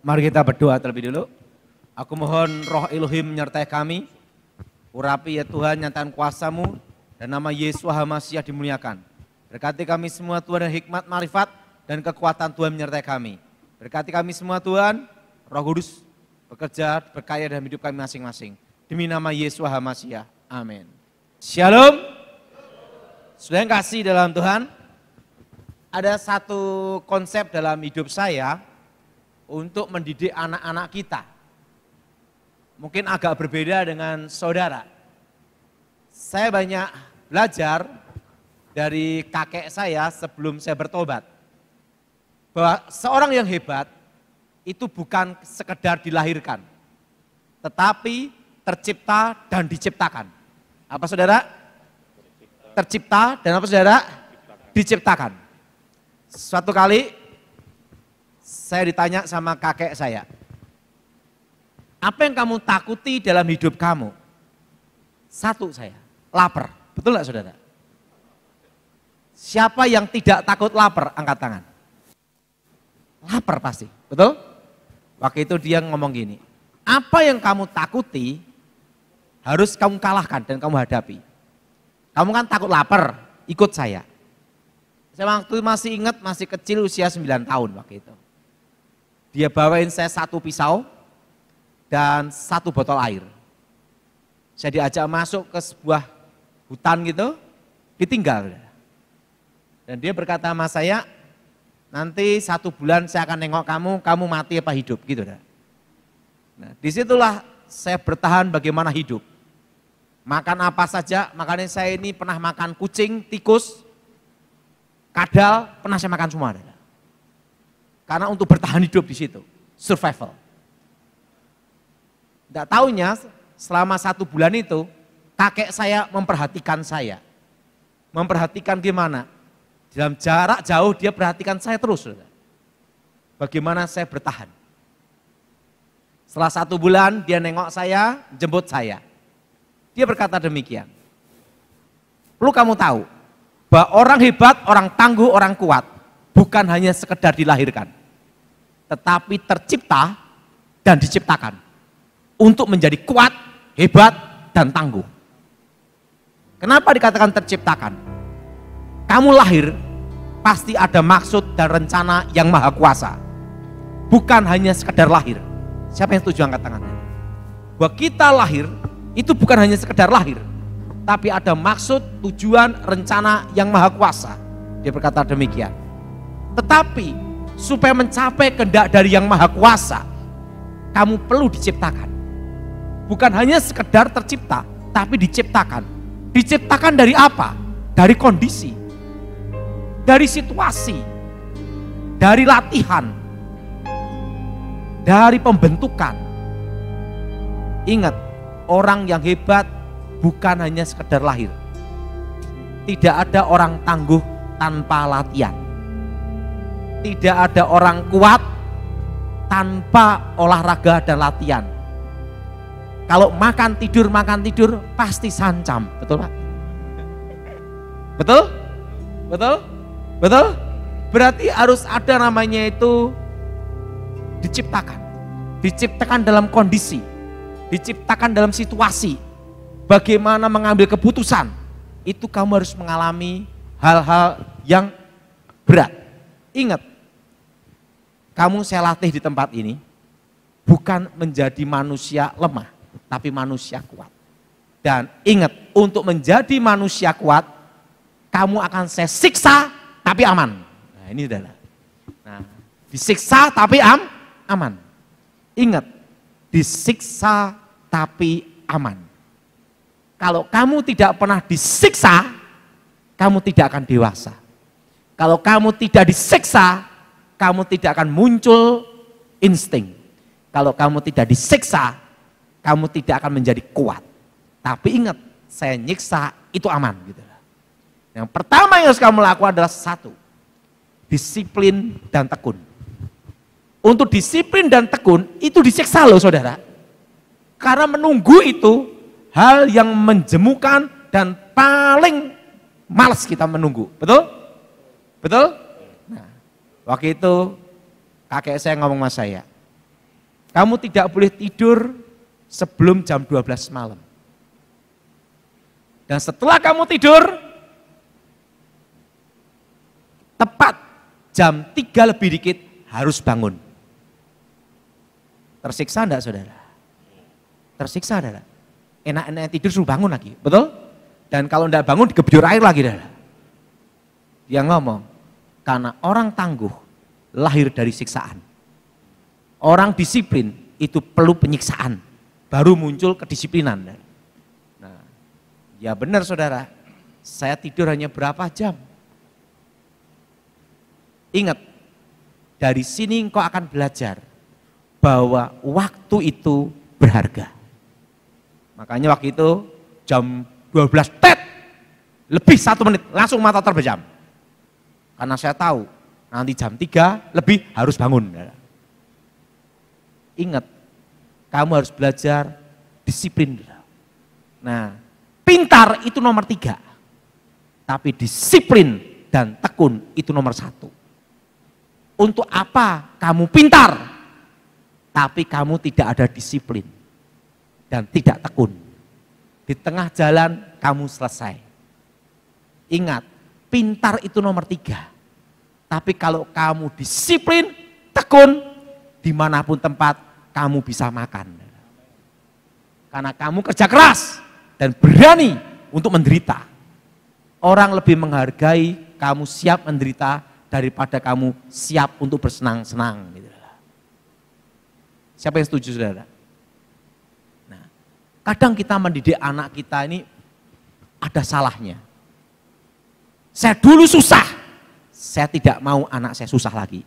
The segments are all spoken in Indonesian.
Mari kita berdoa terlebih dulu. Aku mohon roh Elohim menyertai kami. Urapi ya Tuhan nyatakan kuasa-Mu dan nama Yesus Hamasiah dimuliakan. Berkati kami semua Tuhan dan hikmat, marifat dan kekuatan Tuhan menyertai kami. Berkati kami semua Tuhan, Roh Kudus bekerja, berkarya dalam hidup kami masing-masing. Demi nama Yesus Hamasiah. Amin. Shalom. Sudah yang kasih dalam Tuhan, ada satu konsep dalam hidup saya untuk mendidik anak-anak kita. Mungkin agak berbeda dengan saudara. Saya banyak belajar dari kakek saya sebelum saya bertobat. Bahwa seorang yang hebat itu bukan sekedar dilahirkan, tetapi tercipta dan diciptakan. Apa saudara? Tercipta dan apa saudara? Diciptakan. Suatu kali saya ditanya sama kakek saya, apa yang kamu takuti dalam hidup kamu? Satu saya, lapar. Betul nggak saudara? Siapa yang tidak takut lapar? Angkat tangan. Lapar pasti, betul? Waktu itu dia ngomong gini, apa yang kamu takuti harus kamu kalahkan dan kamu hadapi. Kamu kan takut lapar, ikut saya. Saya waktu masih ingat, masih kecil usia 9 tahun waktu itu. Dia bawain saya satu pisau dan satu botol air. Saya diajak masuk ke sebuah hutan gitu, ditinggal. Dan dia berkata sama saya, nanti 1 bulan saya akan nengok kamu mati apa hidup gitu. Nah, disitulah saya bertahan bagaimana hidup. Makan apa saja, makanya saya ini pernah makan kucing, tikus, kadal, pernah saya makan semua. Karena untuk bertahan hidup di situ, survival. Tidak taunya selama 1 bulan itu kakek saya memperhatikan saya. Memperhatikan gimana? Dalam jarak jauh dia perhatikan saya terus. Bagaimana saya bertahan. Setelah 1 bulan dia nengok saya, jemput saya. Dia berkata demikian. Perlu kamu tahu bahwa orang hebat, orang tangguh, orang kuat bukan hanya sekedar dilahirkan. Tetapi tercipta dan diciptakan untuk menjadi kuat, hebat, dan tangguh. Kenapa dikatakan terciptakan? Kamu lahir, pasti ada maksud dan rencana yang maha kuasa. Bukan hanya sekedar lahir. Siapa yang setuju angkat tangannya? Bahwa kita lahir, itu bukan hanya sekedar lahir. Tapi ada maksud, tujuan, rencana yang maha kuasa. Dia berkata demikian. Tetapi, supaya mencapai kehendak dari yang maha kuasa, kamu perlu diciptakan. Bukan hanya sekedar tercipta, tapi diciptakan. Diciptakan dari apa? Dari kondisi, dari situasi, dari latihan, dari pembentukan. Ingat, orang yang hebat bukan hanya sekedar lahir. Tidak ada orang tangguh tanpa latihan. Tidak ada orang kuat tanpa olahraga dan latihan. Kalau makan tidur pasti sancam, betul Pak? Betul? Betul? Betul? Berarti harus ada namanya itu diciptakan. Diciptakan dalam kondisi, diciptakan dalam situasi. Bagaimana mengambil keputusan, itu kamu harus mengalami hal-hal yang berat. Ingat, kamu saya latih di tempat ini bukan menjadi manusia lemah, tapi manusia kuat. Dan ingat, untuk menjadi manusia kuat, kamu akan saya siksa tapi aman. Nah ini adalah. Nah, disiksa tapi aman. Ingat, disiksa tapi aman. Kalau kamu tidak pernah disiksa, kamu tidak akan dewasa. Kalau kamu tidak disiksa, kamu tidak akan muncul insting. Kalau kamu tidak disiksa, kamu tidak akan menjadi kuat. Tapi ingat, saya nyiksa itu aman. Gitu. Yang pertama yang harus kamu lakukan adalah 1, disiplin dan tekun. Untuk disiplin dan tekun itu disiksa loh saudara. Karena menunggu itu hal yang menjemukan dan paling malas kita menunggu. Betul? Betul? Nah, waktu itu kakek saya ngomong sama saya, Kamu tidak boleh tidur sebelum jam 12 malam. Dan setelah kamu tidur, tepat jam 3 lebih dikit harus bangun. Tersiksa enggak saudara? Tersiksa saudara? Enak-enak tidur suruh bangun lagi, betul? Dan kalau enggak bangun digebur air lagi saudara. Dia ngomong, karena orang tangguh lahir dari siksaan. Orang disiplin itu perlu penyiksaan, baru muncul kedisiplinan. Nah, ya benar saudara, saya tidur hanya berapa jam. Ingat, dari sini engkau akan belajar bahwa waktu itu berharga. Makanya waktu itu jam 12 tet, lebih 1 menit, langsung mata terpejam. Karena saya tahu nanti jam 3 lebih harus bangun. Ingat, kamu harus belajar disiplin. Nah, pintar itu nomor 3. Tapi disiplin dan tekun itu nomor 1. Untuk apa kamu pintar, tapi kamu tidak ada disiplin dan tidak tekun. Di tengah jalan kamu selesai. Ingat, pintar itu nomor 3. Tapi kalau kamu disiplin, tekun, dimanapun tempat kamu bisa makan. Karena kamu kerja keras dan berani untuk menderita. Orang lebih menghargai kamu siap menderita daripada kamu siap untuk bersenang-senang. Siapa yang setuju saudara? Nah, kadang kita mendidik anak kita ini ada salahnya. Saya dulu susah, saya tidak mau anak saya susah lagi.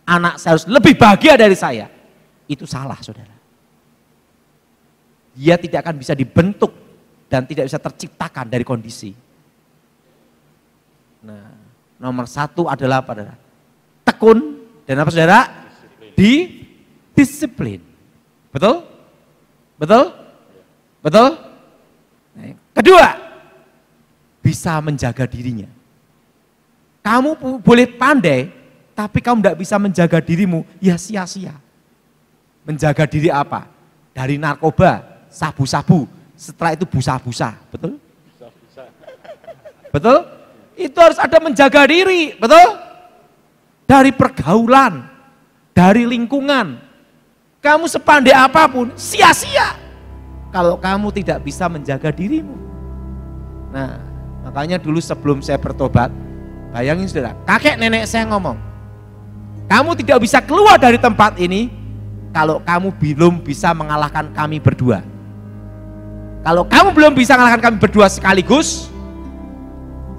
Anak saya harus lebih bahagia dari saya. Itu salah saudara. Dia tidak akan bisa dibentuk dan tidak bisa terciptakan dari kondisi. Nah, nomor 1 adalah apa saudara? Tekun dan apa saudara? Disiplin. Betul? Betul? Betul? Nah, kedua, bisa menjaga dirinya. Kamu boleh pandai, tapi kamu tidak bisa menjaga dirimu, ya sia-sia. Menjaga diri apa? Dari narkoba, sabu-sabu, setelah itu busa-busa, betul? Betul? Itu harus ada menjaga diri, betul? Dari pergaulan, dari lingkungan. Kamu sepandai apapun, sia-sia kalau kamu tidak bisa menjaga dirimu. Nah, makanya dulu sebelum saya bertobat, bayangin saudara, kakek nenek saya ngomong, kamu tidak bisa keluar dari tempat ini kalau kamu belum bisa mengalahkan kami berdua. Kalau kamu belum bisa mengalahkan kami berdua sekaligus,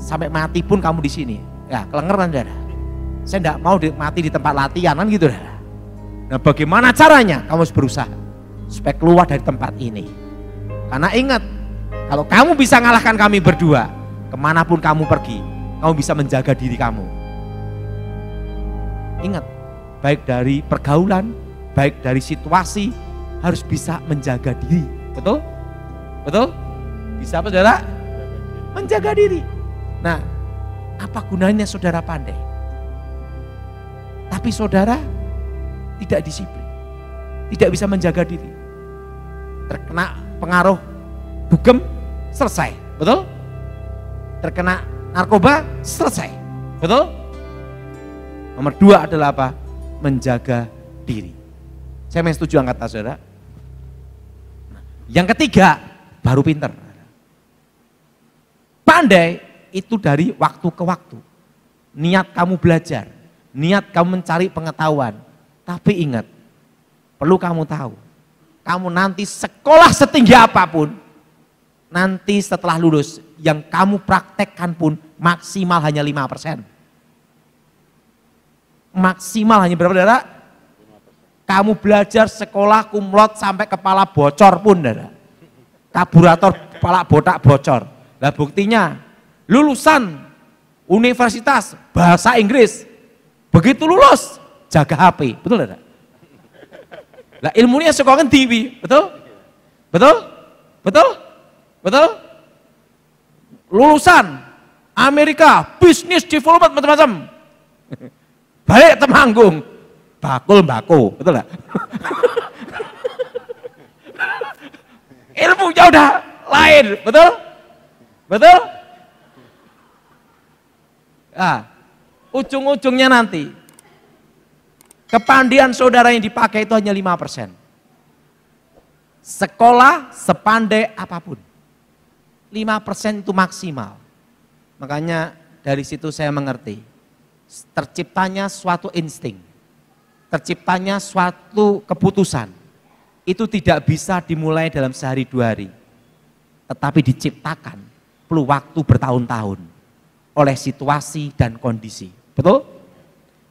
sampai mati pun kamu di sini. Ya, kelengeran saudara. Saya tidak mau mati di tempat latihan kan gitu saudara. Nah, bagaimana caranya? Kamu harus berusaha supaya keluar dari tempat ini. Karena ingat, kalau kamu bisa mengalahkan kami berdua, kemanapun kamu pergi, kamu bisa menjaga diri kamu. Ingat, baik dari pergaulan, baik dari situasi, harus bisa menjaga diri. Betul? Betul? Bisa apa saudara? Menjaga diri. Nah, apa gunanya saudara pandai? Tapi saudara tidak disiplin, tidak bisa menjaga diri. Terkena pengaruh dugem, selesai. Betul? Terkena narkoba, selesai. Betul? Nomor 2 adalah apa? Menjaga diri. Saya yang setuju angkat tangan saudara. Yang ketiga, baru pinter. Pandai itu dari waktu ke waktu. Niat kamu belajar, niat kamu mencari pengetahuan. Tapi ingat, perlu kamu tahu, kamu nanti sekolah setinggi apapun, nanti setelah lulus, yang kamu praktekkan pun maksimal hanya 5%. Maksimal hanya berapa saudara? Kamu belajar sekolah kumlot sampai kepala bocor pun saudara. Karburator kepala botak bocor. Nah buktinya, lulusan universitas bahasa Inggris, begitu lulus, jaga HP, betul tidak? Lah ilmunya sekolah kan TV, betul? Betul? Betul? Betul? Lulusan Amerika, bisnis development macam-macam. Balik Temanggung, bakul mbako, betul enggak? Ilmunya udah lain, betul? Betul? Nah, ujung-ujungnya nanti kepandian saudara yang dipakai itu hanya 5%. Sekolah sepandai apapun, 5% itu maksimal. Makanya dari situ saya mengerti, terciptanya suatu insting, terciptanya suatu keputusan, itu tidak bisa dimulai dalam sehari 2 hari, tetapi diciptakan perlu waktu bertahun-tahun oleh situasi dan kondisi. Betul?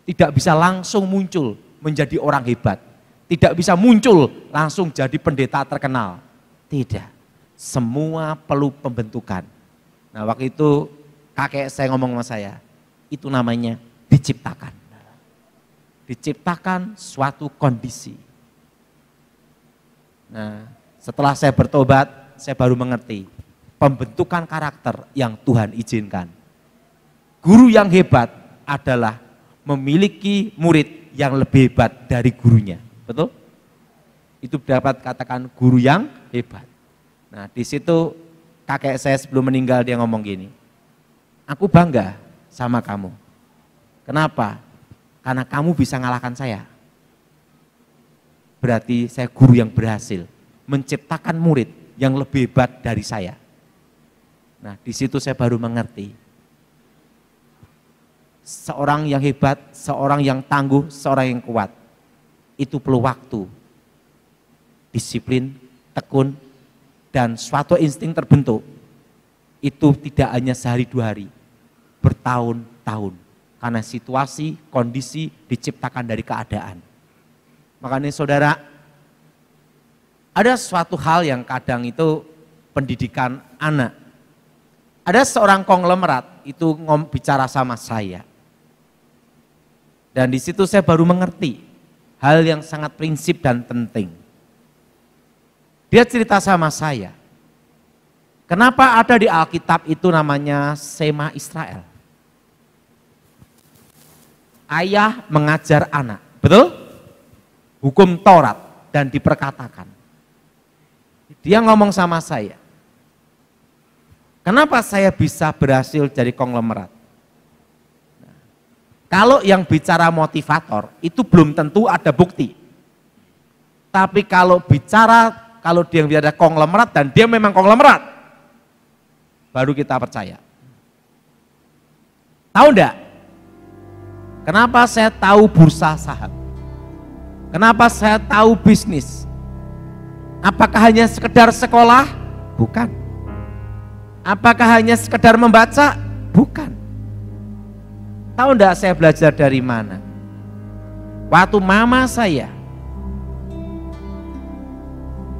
Tidak bisa langsung muncul menjadi orang hebat, tidak bisa muncul langsung jadi pendeta terkenal. Tidak, semua perlu pembentukan. Nah waktu itu kakek saya ngomong sama saya, itu namanya diciptakan. Diciptakan suatu kondisi. Nah setelah saya bertobat, saya baru mengerti pembentukan karakter yang Tuhan izinkan. Guru yang hebat adalah memiliki murid yang lebih hebat dari gurunya. Betul? Itu dapat katakan guru yang hebat. Nah di situ kakek saya sebelum meninggal dia ngomong gini, aku bangga sama kamu. Kenapa? Karena kamu bisa ngalahkan saya. Berarti saya guru yang berhasil menciptakan murid yang lebih hebat dari saya. Nah di situ saya baru mengerti, seorang yang hebat, seorang yang tangguh, seorang yang kuat, itu perlu waktu, disiplin, tekun, dan suatu insting terbentuk. Itu tidak hanya sehari 2 hari, bertahun-tahun. Karena situasi, kondisi diciptakan dari keadaan. Makanya saudara, ada suatu hal yang kadang itu pendidikan anak. Ada seorang konglomerat itu bicara sama saya. Dan di situ saya baru mengerti hal yang sangat prinsip dan penting. Dia cerita sama saya, kenapa ada di Alkitab itu namanya Sema Israel. Ayah mengajar anak, betul? Hukum Taurat dan diperkatakan. Dia ngomong sama saya, kenapa saya bisa berhasil jadi konglomerat? Nah, kalau yang bicara motivator itu belum tentu ada bukti. Tapi kalau dia bicara konglomerat dan dia memang konglomerat, baru kita percaya. Tahu enggak? Kenapa saya tahu bursa saham? Kenapa saya tahu bisnis? Apakah hanya sekedar sekolah? Bukan. Apakah hanya sekedar membaca? Bukan. Tahu enggak saya belajar dari mana? Waktu mama saya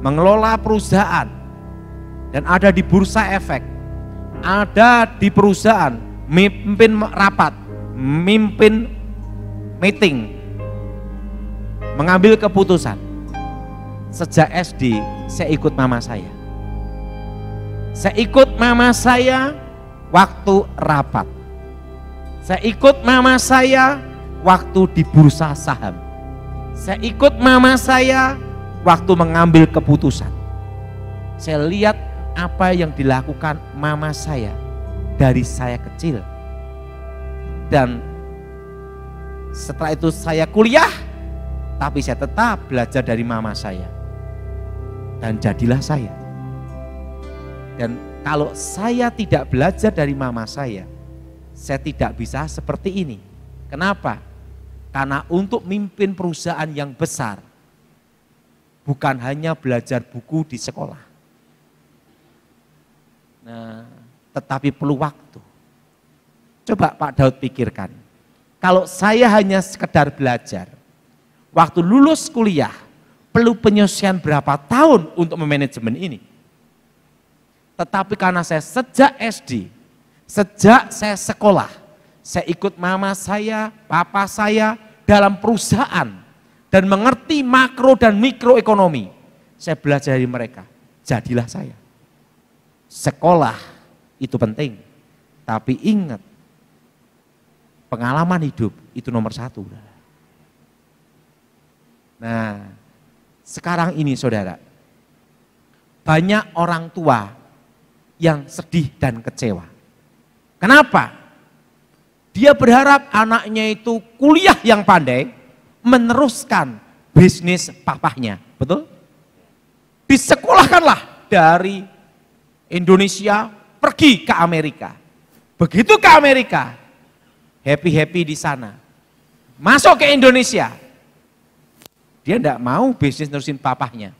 mengelola perusahaan dan ada di bursa efek, ada di perusahaan, mimpin rapat, mimpin meeting, mengambil keputusan. Sejak SD saya ikut mama saya. Saya ikut mama saya waktu rapat. Saya ikut mama saya waktu di bursa saham. Saya ikut mama saya waktu mengambil keputusan. Saya lihat apa yang dilakukan mama saya dari saya kecil. Dan setelah itu saya kuliah, tapi saya tetap belajar dari mama saya. Dan jadilah saya. Dan kalau saya tidak belajar dari mama saya tidak bisa seperti ini. Kenapa? Karena untuk mimpin perusahaan yang besar, bukan hanya belajar buku di sekolah. Nah, tetapi perlu waktu. Coba Pak Daud pikirkan, kalau saya hanya sekedar belajar, waktu lulus kuliah, perlu penyelesaian berapa tahun untuk memanajemen ini. Tetapi karena saya sejak SD, sejak saya sekolah, saya ikut mama saya, papa saya dalam perusahaan dan mengerti makro dan mikroekonomi. Saya belajar dari mereka, jadilah saya. Sekolah itu penting, tapi ingat, pengalaman hidup itu nomor 1. Nah, sekarang ini saudara, banyak orang tua yang sedih dan kecewa. Kenapa? Dia berharap anaknya itu kuliah yang pandai, meneruskan bisnis papahnya, betul? Disekolahkanlah dari Indonesia pergi ke Amerika. Begitu ke Amerika, happy-happy di sana. Masuk ke Indonesia, dia tidak mau bisnis nerusin papahnya.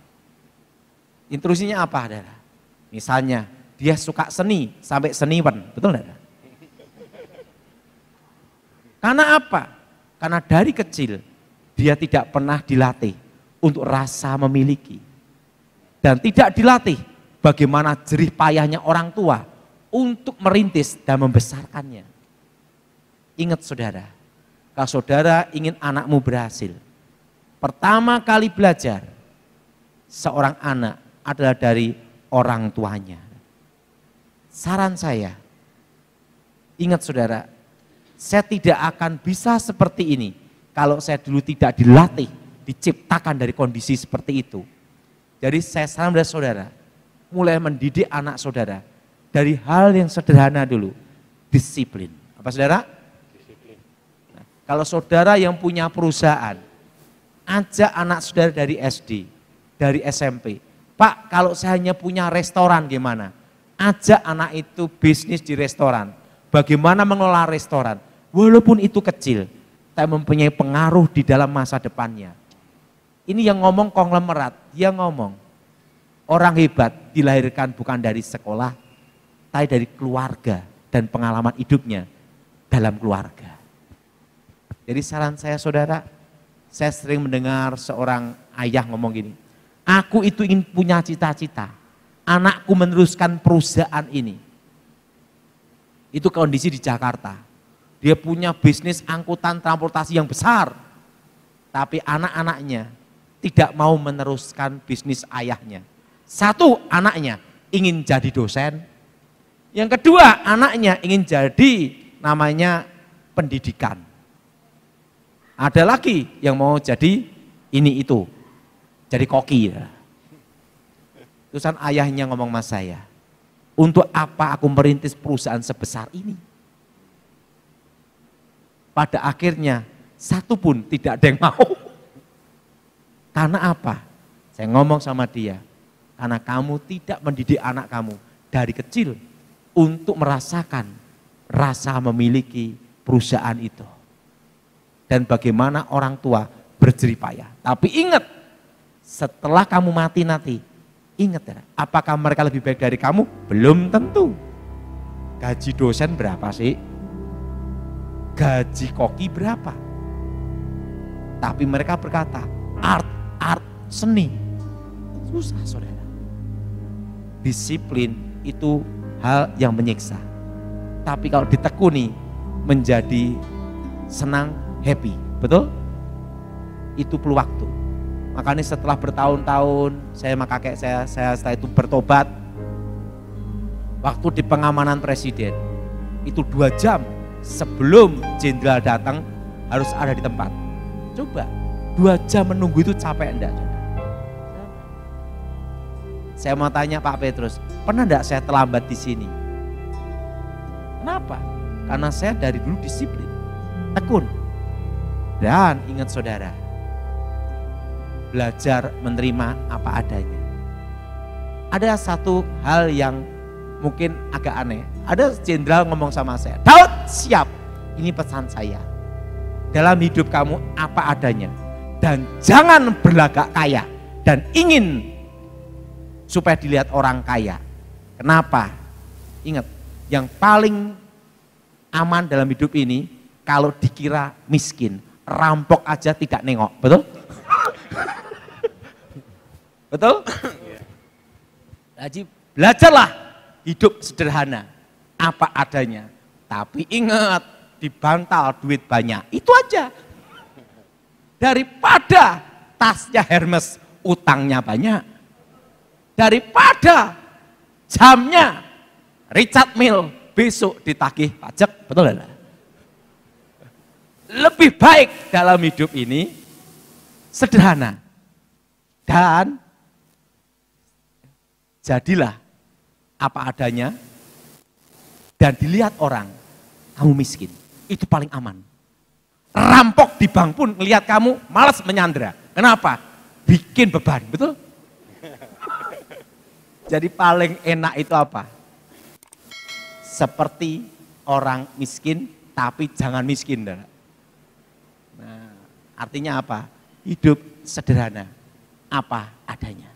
Intrusinya apa, saudara? Misalnya, dia suka seni, sampai seniwan, betul tidak? Karena apa? Karena dari kecil, dia tidak pernah dilatih untuk rasa memiliki. Dan tidak dilatih bagaimana jerih payahnya orang tua untuk merintis dan membesarkannya. Ingat saudara, kalau saudara ingin anakmu berhasil, pertama kali belajar seorang anak adalah dari orang tuanya. Saran saya, ingat saudara, saya tidak akan bisa seperti ini kalau saya dulu tidak dilatih, diciptakan dari kondisi seperti itu. Jadi saya saran pada saudara, mulai mendidik anak saudara dari hal yang sederhana dulu, disiplin. Apa saudara? Disiplin. Nah, kalau saudara yang punya perusahaan, ajak anak saudara dari SD, dari SMP. Pak, kalau saya hanya punya restoran gimana? Ajak anak itu bisnis di restoran. Bagaimana mengelola restoran? Walaupun itu kecil, tapi mempunyai pengaruh di dalam masa depannya. Ini yang ngomong konglomerat, dia ngomong orang hebat dilahirkan bukan dari sekolah, tapi dari keluarga dan pengalaman hidupnya dalam keluarga. Jadi saran saya saudara, saya sering mendengar seorang ayah ngomong gini, aku itu ingin punya cita-cita, anakku meneruskan perusahaan ini. Itu kondisi di Jakarta. Dia punya bisnis angkutan transportasi yang besar, tapi anak-anaknya tidak mau meneruskan bisnis ayahnya. Satu, anaknya ingin jadi dosen. Yang kedua, anaknya ingin jadi namanya pendidikan. Ada lagi yang mau jadi ini itu, jadi koki. Terusan ayahnya ngomong sama saya, untuk apa aku merintis perusahaan sebesar ini? Pada akhirnya, satu pun tidak ada yang mau. Karena apa? Saya ngomong sama dia, karena kamu tidak mendidik anak kamu dari kecil untuk merasakan rasa memiliki perusahaan itu. Dan bagaimana orang tua berjerih payah. Tapi ingat, setelah kamu mati nanti, ingat ya, apakah mereka lebih baik dari kamu? Belum tentu. Gaji dosen berapa sih? Gaji koki berapa? Tapi mereka berkata, art, seni. Susah saudara. Disiplin itu hal yang menyiksa. Tapi kalau ditekuni menjadi senang, happy. Betul? Itu perlu waktu. Makanya setelah bertahun-tahun saya sama kakek saya setelah itu bertobat. Waktu di pengamanan presiden itu 2 jam sebelum jenderal datang harus ada di tempat. Coba 2 jam menunggu itu capek enggak? Saya mau tanya Pak Petrus, pernah enggak saya terlambat di sini? Kenapa? Karena saya dari dulu disiplin, tekun. Dan ingat saudara, belajar menerima apa adanya. Ada satu hal yang mungkin agak aneh. Ada jenderal ngomong sama saya, Daud siap, ini pesan saya. Dalam hidup kamu apa adanya. Dan jangan berlagak kaya. Dan ingin supaya dilihat orang kaya. Kenapa? Ingat, yang paling aman dalam hidup ini, kalau dikira miskin, rampok aja tidak nengok, betul? Betul? Jadi belajarlah hidup sederhana, apa adanya. Tapi ingat, dibantal duit banyak, itu aja. Daripada tasnya Hermes, utangnya banyak. Daripada jamnya Richard Mille besok ditagih pajak, betul enggak? Lebih baik dalam hidup ini sederhana. Dan jadilah apa adanya dan dilihat orang kamu miskin. Itu paling aman. Rampok di bank pun ngelihat kamu malas menyandera. Kenapa? Bikin beban, betul? Jadi paling enak itu apa? Seperti orang miskin, tapi jangan miskin. Nah, artinya apa? Hidup sederhana, apa adanya.